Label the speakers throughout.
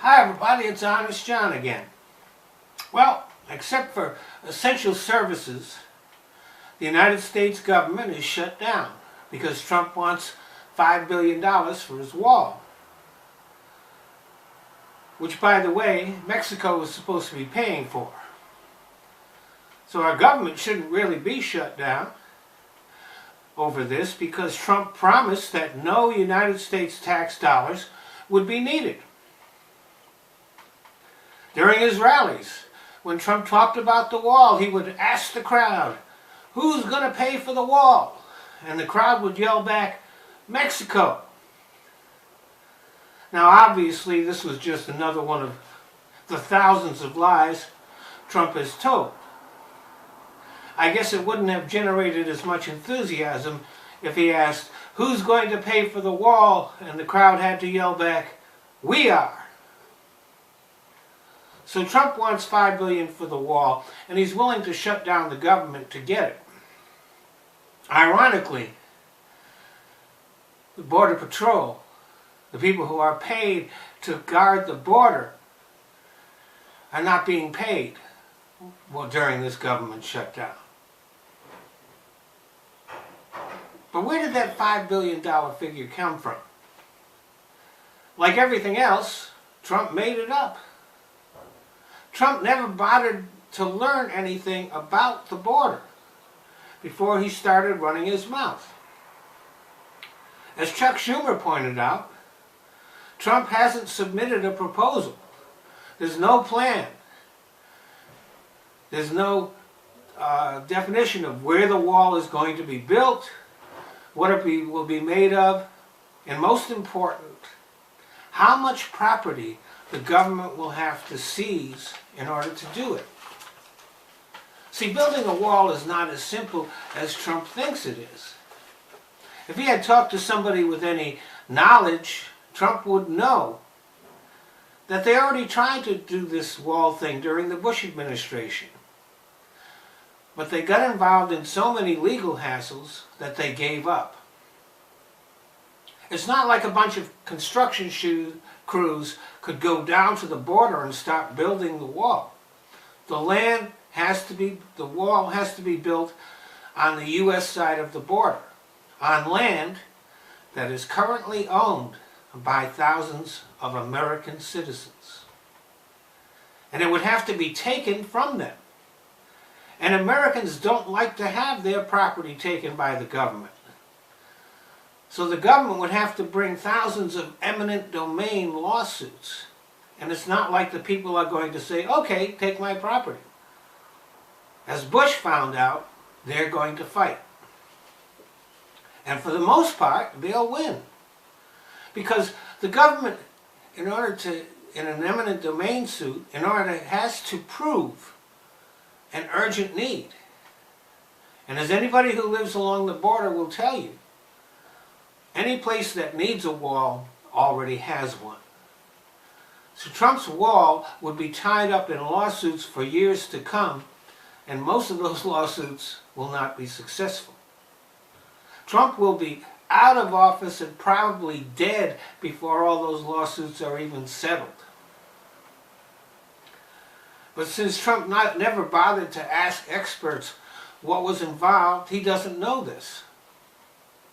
Speaker 1: Hi everybody, it's Honest John again. Well, except for essential services, the United States government is shut down because Trump wants $5 billion for his wall. Which, by the way, Mexico is supposed to be paying for. So our government shouldn't really be shut down over this because Trump promised that no United States tax dollars would be needed. During his rallies, when Trump talked about the wall, he would ask the crowd, "Who's going to pay for the wall?" And the crowd would yell back, "Mexico." Now obviously this was just another one of the thousands of lies Trump has told. I guess it wouldn't have generated as much enthusiasm if he asked, "Who's going to pay for the wall?" and the crowd had to yell back, "We are." So Trump wants $5 billion for the wall, and he's willing to shut down the government to get it. Ironically, the Border Patrol, the people who are paid to guard the border, are not being paid during this government shutdown. But where did that $5 billion figure come from? Like everything else, Trump made it up. Trump never bothered to learn anything about the border before he started running his mouth. As Chuck Schumer pointed out, Trump hasn't submitted a proposal. There's no plan. There's no definition of where the wall is going to be built, what it will be made of, and most important, how much property the government will have to seize in order to do it. See, building a wall is not as simple as Trump thinks it is. If he had talked to somebody with any knowledge, Trump would know that they already tried to do this wall thing during the Bush administration. But they got involved in so many legal hassles that they gave up. It's not like a bunch of construction crews could go down to the border and start building the wall. The wall has to be built on the U.S. side of the border, on land that is currently owned by thousands of American citizens. And it would have to be taken from them. And Americans don't like to have their property taken by the government. So the government would have to bring thousands of eminent domain lawsuits. And it's not like the people are going to say, "Okay, take my property." As Bush found out, they're going to fight. And for the most part, they'll win. Because the government, in an eminent domain suit, has to prove an urgent need. And as anybody who lives along the border will tell you, any place that needs a wall already has one. So Trump's wall would be tied up in lawsuits for years to come, and most of those lawsuits will not be successful. Trump will be out of office and probably dead before all those lawsuits are even settled. But since Trump never bothered to ask experts what was involved, he doesn't know this.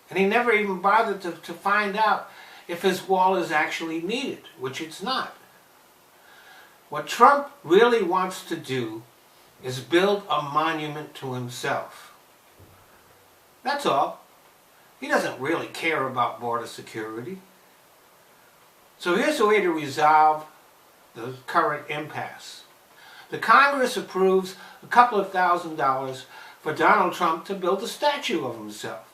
Speaker 1: And he never even bothered to find out if his wall is actually needed, which it's not. What Trump really wants to do is build a monument to himself. That's all. He doesn't really care about border security. So here's a way to resolve the current impasse. The Congress approves a couple of $1,000s for Donald Trump to build a statue of himself.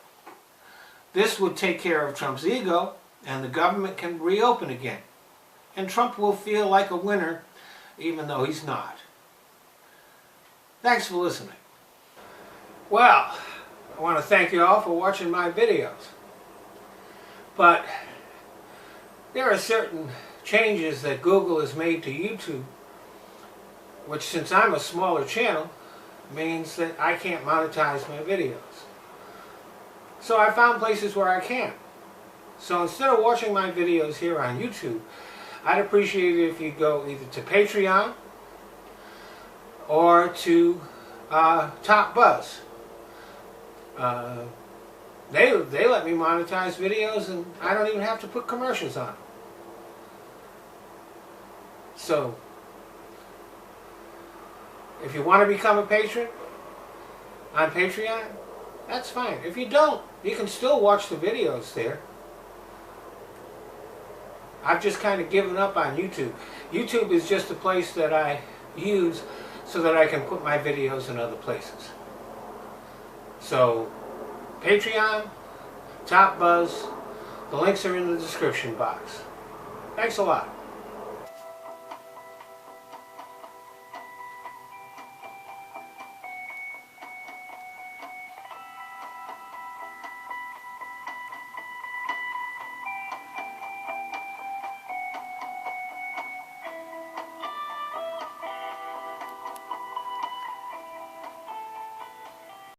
Speaker 1: This would take care of Trump's ego, and the government can reopen again. And Trump will feel like a winner, even though he's not. Thanks for listening. Well, I want to thank you all for watching my videos. But there are certain changes that Google has made to YouTube, which, since I'm a smaller channel, means that I can't monetize my videos. So I found places where I can. So instead of watching my videos here on YouTube, I'd appreciate it if you go either to Patreon or to Top Buzz. They let me monetize videos, and I don't even have to put commercials on. So, if you want to become a patron on Patreon, that's fine. If you don't, you can still watch the videos there. I've just kind of given up on YouTube. YouTube is just a place that I use so that I can put my videos in other places. So, Patreon, Top Buzz, the links are in the description box. Thanks a lot.